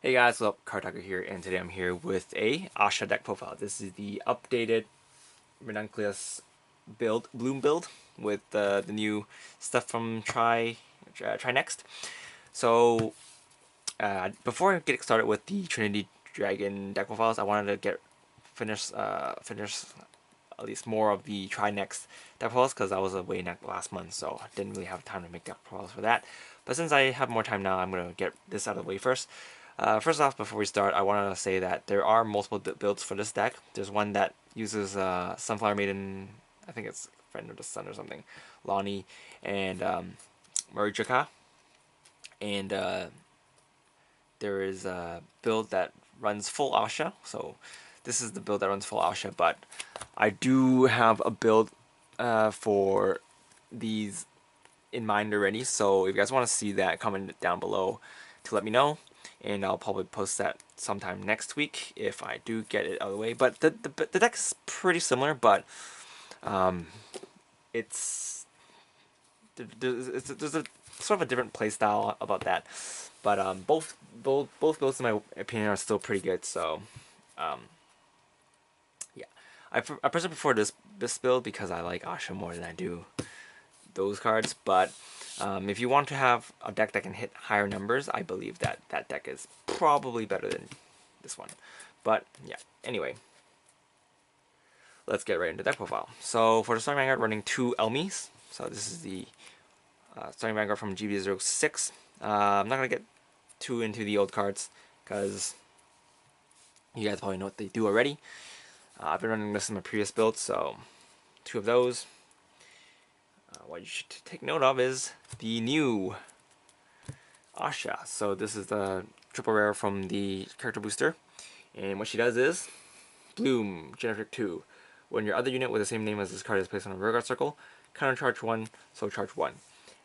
Hey guys, what's up? Cardfight here, and today I'm here with a Ahsha deck profile. This is the updated Ranunculus Bloom build with the new stuff from Try Next. So before I get started with the Trinity Dragon deck profiles, I wanted to finish at least more of the Try Next deck profiles because I was away last month, so I didn't really have time to make deck profiles for that. But since I have more time now, I'm gonna get this out of the way first. First off, before we start, I want to say that there are multiple builds for this deck. There's one that uses Sunflower Maiden, I think it's Friend of the Sun or something, Lonnie, and Marijika. And there is a build that runs full Ahsha. So this is the build that runs full Ahsha, but I do have a build for these in mind already. So if you guys want to see that, comment down below to let me know, and I'll probably post that sometime next week if I do get it out of the way. But the deck is pretty similar, but it's there's a sort of a different play style about that. But both builds in my opinion are still pretty good. So um, yeah, I personally prefer this build because I like Ahsha more than I do those cards. But if you want to have a deck that can hit higher numbers, I believe that that deck is probably better than this one. But yeah, anyway, let's get right into deck profile. So for the starting Vanguard, running two Elmies. So this is the starting Vanguard from GB06. I'm not going to get too into the old cards because you guys probably know what they do already. I've been running this in my previous build, so two of those. What you should take note of is the new Ahsha. So this is the triple rare from the character booster. And what she does is, Bloom, Generic 2. When your other unit with the same name as this card is placed on a Vanguard circle, counter charge 1, so charge 1.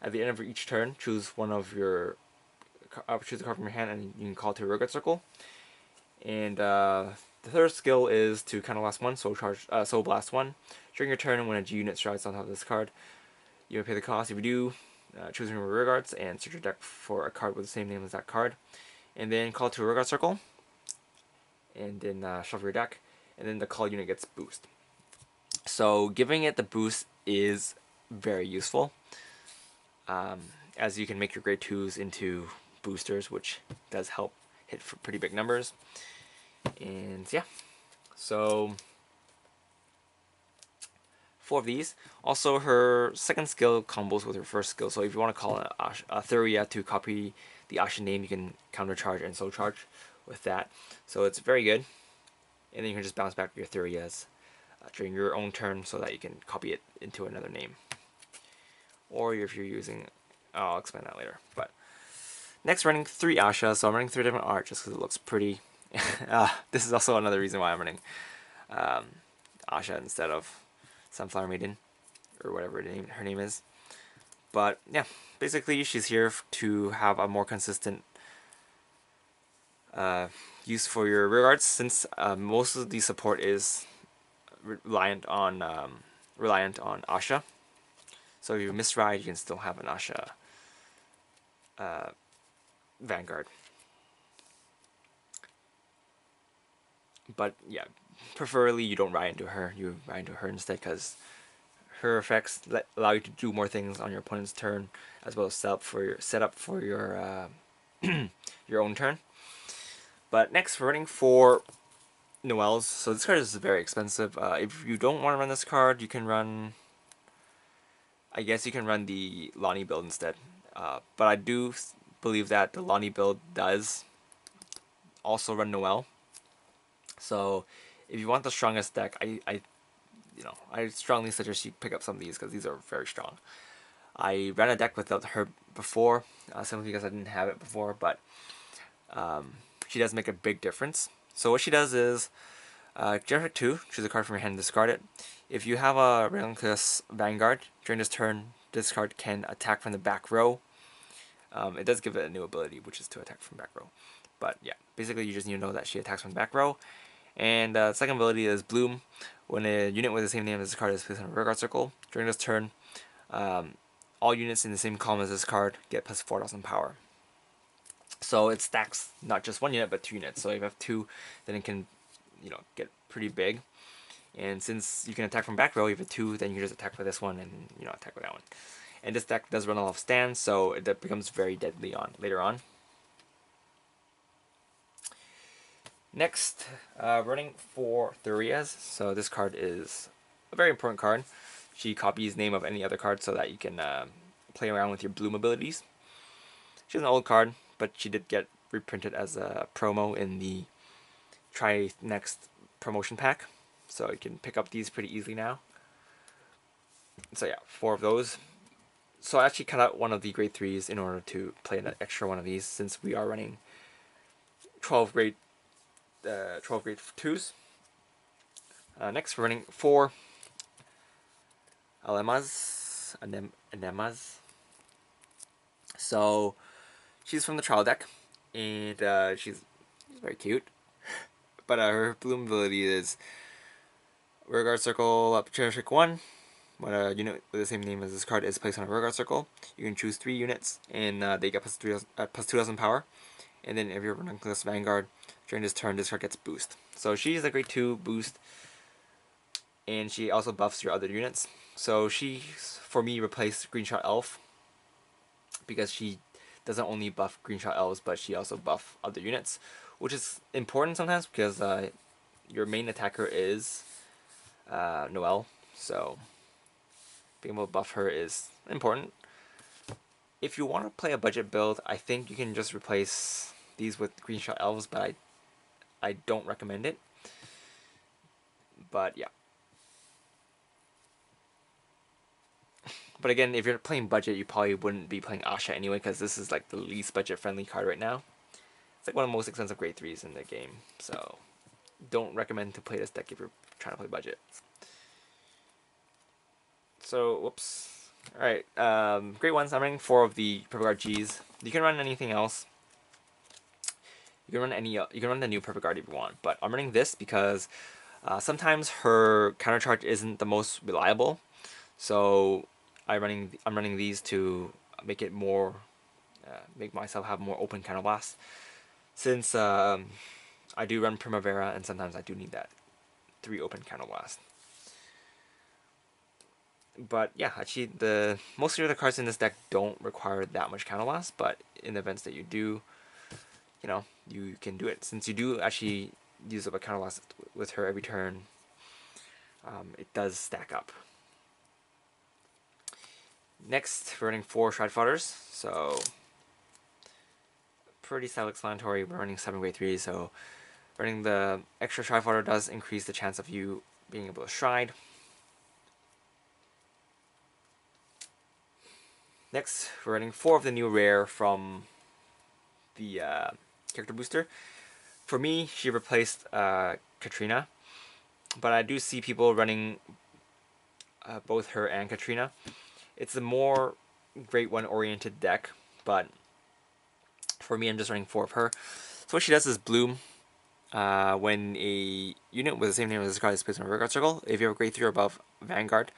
At the end of each turn, choose one of your choose a card from your hand and you can call it to a Vanguard circle. And the third skill is to counter blast 1, so blast 1. During your turn, when a G unit strides on top of this card, you may pay the cost. If you do, choose from your rear guards and search your deck for a card with the same name as that card. And then call it to a rear guard circle. And then shuffle your deck. And then the call unit gets boost. So giving it the boost is very useful. As you can make your grade 2s into boosters, which does help hit for pretty big numbers. And yeah. So 4 of these. Also, her second skill combos with her first skill. So if you want to call a Thuria to copy the Ahsha name, you can counter charge and soul charge with that. So it's very good. And then you can just bounce back your Thurias during your own turn so that you can copy it into another name. Or if you're using, I'll explain that later. But next, running 3 Ahsha. So I'm running 3 different art just because it looks pretty. This is also another reason why I'm running Ahsha instead of Sunflower Maiden, or whatever her name is. But yeah, basically she's here to have a more consistent use for your rear guards, since most of the support is reliant on Ahsha. So if you misride, you can still have an Ahsha Vanguard. But yeah, preferably you don't ride into her. You ride into her instead, because her effects allow you to do more things on your opponent's turn, as well as set up for your your own turn. But next, we're running for Noel's. So this card is very expensive. If you don't want to run this card, you can run. I guess you can run the Lonnie build instead. But I do believe that the Lonnie build does also run Noel. So if you want the strongest deck, I strongly suggest you pick up some of these because these are very strong. I ran a deck without her before, simply because I didn't have it before, but she does make a big difference. So what she does is, Generic 2, choose a card from your hand and discard it. If you have a Ranunculus Vanguard, during this turn, this card can attack from the back row. It does give it a new ability, which is to attack from back row. But yeah, basically you just need to know that she attacks from the back row. And the second ability is Bloom. When a unit with the same name as this card is placed on a rear guard circle, during this turn, all units in the same column as this card get plus 4,000 power. So it stacks not just 1 unit, but 2 units. So if you have 2, then it can, get pretty big. And since you can attack from back row, you have a 2, then you can just attack with this one and, attack with that one. And this deck does run a lot of stands, so it becomes very deadly later on. Next, running for Thurias. So this card is a very important card. She copies name of any other card so that you can play around with your bloom abilities. She's an old card, but she did get reprinted as a promo in the Try Next promotion pack. So you can pick up these pretty easily now. So yeah, 4 of those. So I actually cut out one of the grade 3s in order to play an extra one of these, since we are running 12 grade 2s. Next, we're running 4 Anemas. So she's from the trial deck, and she's very cute. But her bloom ability is Rearguard Circle up Trick 1. When a unit with the same name as this card is placed on a Rearguard Circle, you can choose 3 units, and they get plus 2,000 power. And then if you're Ranunculus Vanguard, during this turn, this card gets boost. So she's a grade 2 boost, and she also buffs your other units. So she, for me, replaced Greenshot Elf, because she doesn't only buff Greenshot Elves, but she also buff other units, which is important sometimes because your main attacker is Noelle, so being able to buff her is important. If you want to play a budget build, I think you can just replace these with Greenshot Elves, but I don't recommend it. But yeah. But again, if you're playing budget, you probably wouldn't be playing Ahsha anyway, because this is like the least budget friendly card right now. It's like one of the most expensive grade 3s in the game, so don't recommend to play this deck if you're trying to play budget. So, whoops. Alright, grade 1s, I'm running 4 of the Perfect Guard Gs. You can run anything else. You can run the new Perfect Guard if you want, but I'm running this because sometimes her counter charge isn't the most reliable. So I'm running these to make it more, make myself have more open counter blast. Since I do run Primavera, and sometimes I do need that 3 open counter blast. But yeah, actually, most of the cards in this deck don't require that much counter blast, but in the events that you do, you can do it. Since you do actually use up a counter blast with her every turn, it does stack up. Next, we're running 4 Shroud Fodders, so pretty self-explanatory. We're running 7 grade 3, so running the extra Shroud Fodder does increase the chance of you being able to Shrine. Next, we're running 4 of the new rare from the character booster. For me, she replaced Katrina, but I do see people running both her and Katrina. It's a more grade 1 oriented deck, but for me, I'm just running 4 of her. So what she does is bloom. When a unit with the same name as this card is placed on a Vanguard circle, if you have a grade 3 or above Vanguard,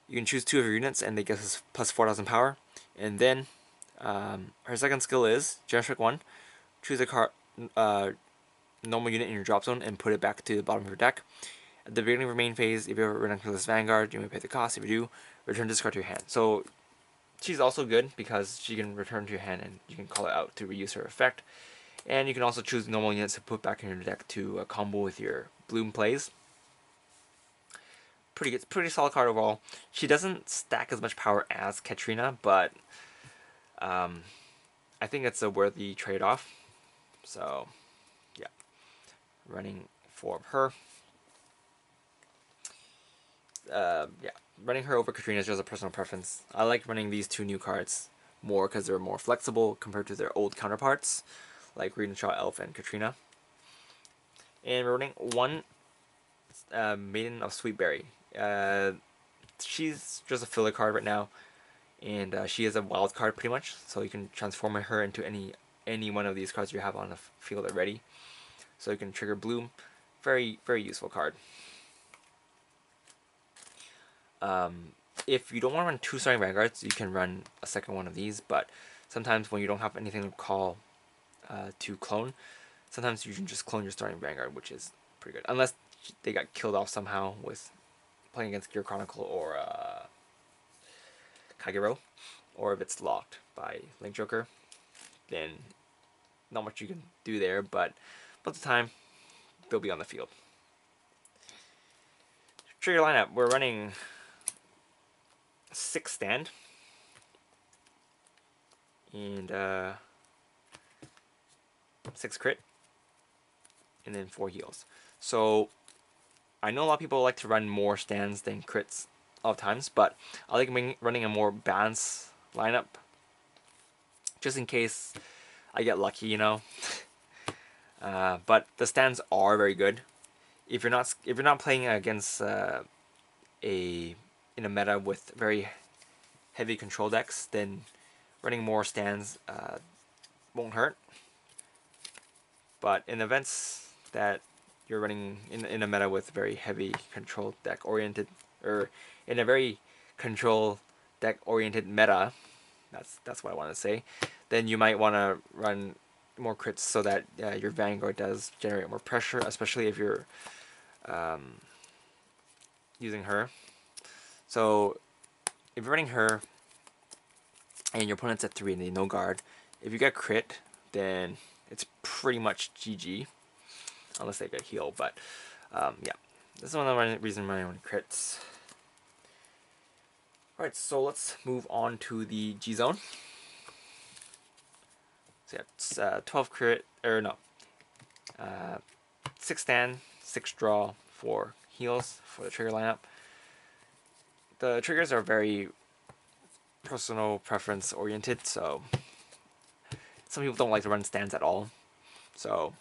you can choose 2 of your units and they get plus 4,000 power. And then her second skill is Generic 1. Choose a card, normal unit in your drop zone and put it back to the bottom of your deck. At the beginning of your main phase, if you have a Ranunculus Vanguard, you may pay the cost. If you do, return this card to your hand. So she's also good because she can return to your hand and you can call it out to reuse her effect. And you can also choose normal units to put back in your deck to combo with your Bloom plays. Pretty solid card overall. She doesn't stack as much power as Katrina, but I think it's a worthy trade-off. So, yeah. Running 4 of her. Yeah, running her over Katrina is just a personal preference. I like running these 2 new cards more because they're more flexible compared to their old counterparts, like Greenshot Elf and Katrina. And we're running 1 Maiden of Sweetberry. She's just a filler card right now, and she is a wild card pretty much, so you can transform her into any one of these cards you have on the field already. So you can trigger Bloom. Very, very useful card. If you don't want to run 2 starting Vanguards, you can run a second one of these, but sometimes when you don't have anything to call to clone. Sometimes you can just clone your starting Vanguard, which is pretty good. Unless they got killed off somehow with playing against Gear Chronicle or Kagero. Or if it's locked by Link Joker, then not much you can do there, but most of the time, they'll be on the field. Trigger lineup, we're running 6 stand. And 6 crit. And then 4 heals. So, I know a lot of people like to run more stands than crits a lot of times, but I like running a more balanced lineup. Just in case I get lucky, you know. But the stands are very good. If you're not playing against in a meta with very heavy control decks, then running more stands won't hurt. But in events that you're running in a meta with very heavy control deck oriented, or in a very control deck oriented meta, that's what I want to say, then you might want to run more crits so that your Vanguard does generate more pressure, especially if you're using her. So if you're running her and your opponent's at 3 and they no guard, if you get crit, then it's pretty much GG, unless they get healed. But yeah, this is one of the reasons why I want crits. Alright, so let's move on to the G zone. So yeah, it's 12 crit, or no, 6 stand, 6 draw, 4 heals for the trigger lineup. The triggers are very personal preference oriented, so some people don't like to run stands at all. So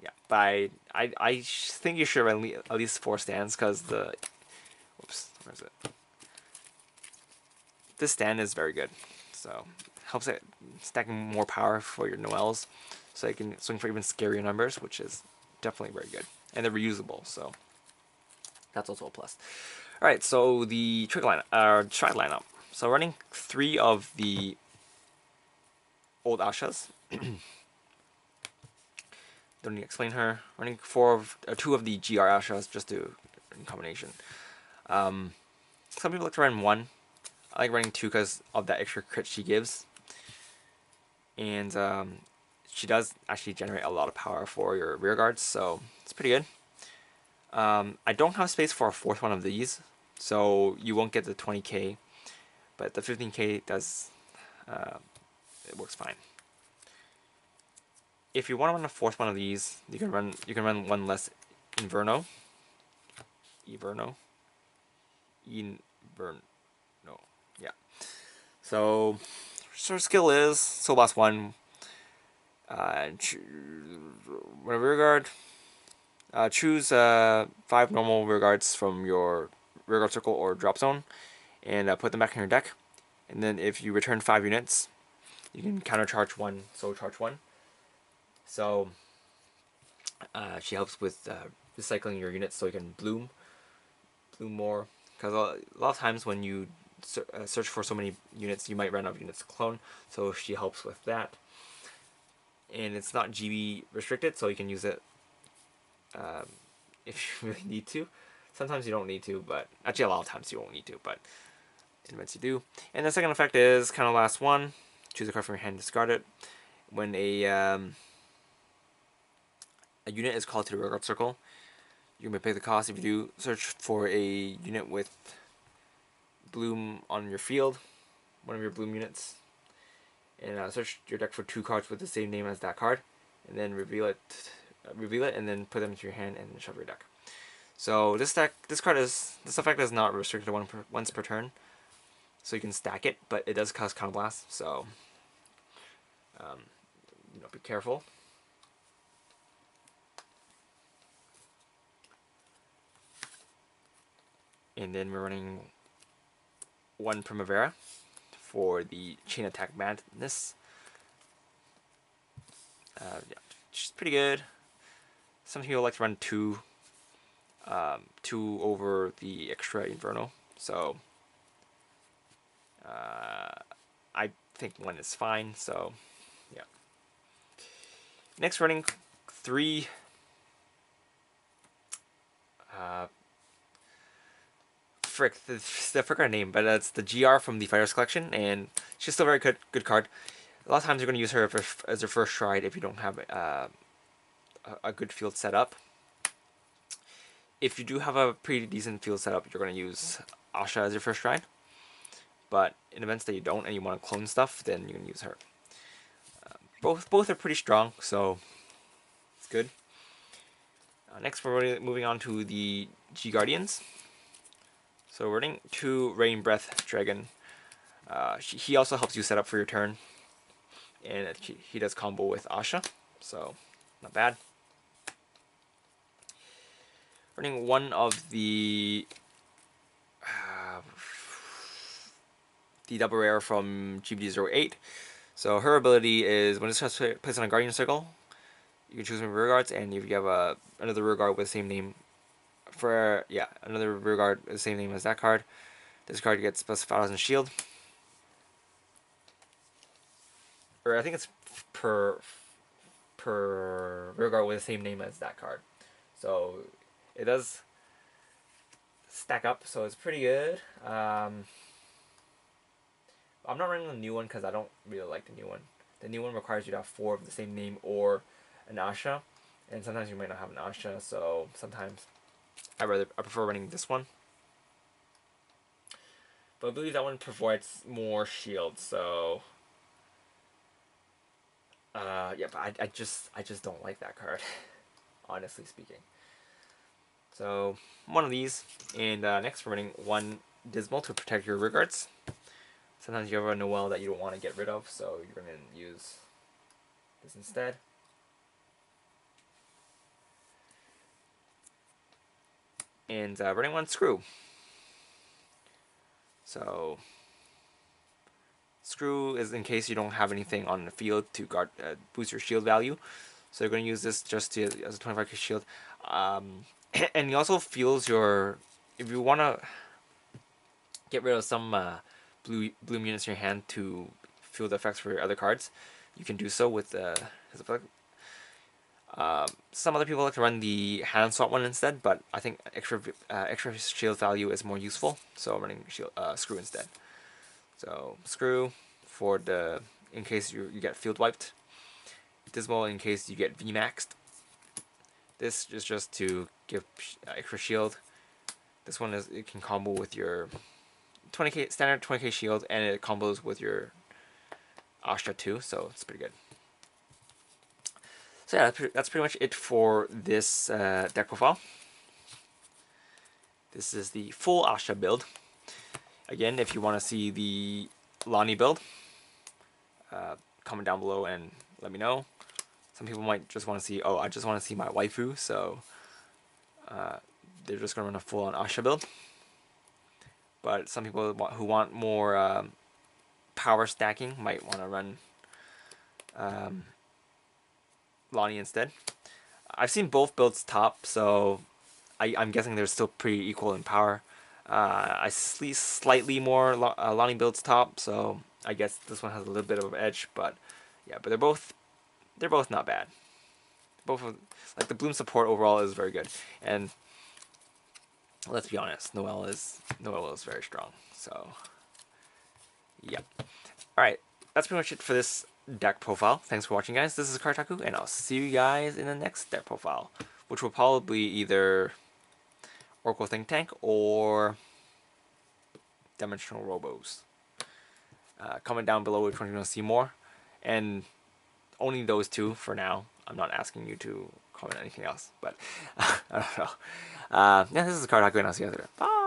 yeah, but I think you should run at least 4 stands, because the where is it? This stand is very good, so helps it stacking more power for your Noels, so you can swing for even scarier numbers, which is definitely very good, and they're reusable, so that's also a plus. All right, so the trigger lineup, strat lineup. So running 3 of the old Ahshas. Don't need to explain her. Running 2 of the GR Ahshas just to in combination. Some people like to run 1. I like running 2 because of that extra crit she gives. And she does actually generate a lot of power for your rear guards, so it's pretty good. I don't have space for a 4th one of these, so you won't get the 20k, but the 15k does, it works fine. If you want to run a 4th one of these, you can run 1 less Inverno. Yeah. So her skill is Soul Blast 1. When a rear guard, choose 5 normal rear guards from your rear guard circle or drop zone, and put them back in your deck. And then if you return 5 units, you can counter charge 1, so charge 1. So she helps with recycling your units so you can bloom more. Because a lot of times when you search for so many units, you might run out of units to clone. So she helps with that. And it's not GB restricted, so you can use it if you really need to. Sometimes you don't need to, but actually a lot of times you won't need to, but in events you do. And the second effect is kind of last one. Choose a card from your hand, discard it. When a unit is called to the rear guard circle, you may pay the cost. If you do, search for a unit with bloom on your field, one of your bloom units, and search your deck for 2 cards with the same name as that card, and then reveal it, and then put them into your hand and shove your deck. So this effect is not restricted to once per turn, so you can stack it, but it does cause counterblast. So be careful. And then we're running 1 Primavera for the Chain Attack Madness. Yeah, she's pretty good. Some people like to run 2 over the extra Inferno. So I think 1 is fine. So yeah. Next, running 3. I forgot her name, but it's the GR from the Fighters Collection, and she's still a very good card. A lot of times you're going to use her as your first stride if you don't have a good field set up. If you do have a pretty decent field setup, you're going to use Ahsha as your first stride. But in events that you don't and you want to clone stuff, then you can use her. Both are pretty strong, so it's good. Next, we're moving on to the G Guardians. So we're running 2 Rain Breath Dragon. He also helps you set up for your turn, and he does combo with Ahsha, so not bad. Running one of the double rare from GBD08. So her ability is when it's placed on a Guardian Circle, you can choose from rear guards, and if you have another rear guard with the same name another rear guard with the same name as that card, this card gets plus 5,000 shield. Or I think it's per rear guard with the same name as that card. So it does stack up, so it's pretty good. I'm not running the new one because I don't really like the new one. The new one requires you to have 4 of the same name or an Ahsha, and sometimes you might not have an Ahsha, so sometimes I prefer running this one. But I believe that one provides more shield, so yeah, but I just don't like that card, honestly speaking. So one of these, and next we're running 1 Dismal to protect your rear guards. Sometimes you have a Noelle that you don't want to get rid of, so you're going to use this instead. And running 1 Screw. So Screw is in case you don't have anything on the field to boost your shield value. So you're going to use this just as a 25k shield. And he also fuels your... If you want to get rid of some blue units in your hand to fuel the effects for your other cards, you can do so with his effect. Some other people like to run the hand swap one instead, but I think extra shield value is more useful, so I'm running Screw instead. So Screw for in case you get field wiped. Dismal in case you get VMAXed. This is just to give extra shield. This one it can combo with your 20k standard 20k shield, and it combos with your Ahsha too, so it's pretty good. So yeah, that's pretty much it for this deck profile. This is the full Ahsha build. Again, if you want to see the Lonnie build, comment down below and let me know. Some people might just want to see, oh, I just want to see my waifu, so they're just going to run a full-on Ahsha build. But some people who want more power stacking might want to run Lonnie instead. I've seen both builds top, so I'm guessing they're still pretty equal in power. I see slightly more Lonnie builds top, so I guess this one has a little bit of an edge. But yeah, but they're both not bad. Both like the Bloom support overall is very good, and let's be honest, Noelle is very strong. So yeah. All right, that's pretty much it for this deck profile. Thanks for watching, guys. This is Kartaku, and I'll see you guys in the next deck profile, which will probably be either Oracle Think Tank or Dimensional Robos. Comment down below which one you want to see more, and only those two for now. I'm not asking you to comment anything else, but I don't know. Yeah, this is Kartaku, and I'll see you later. Bye!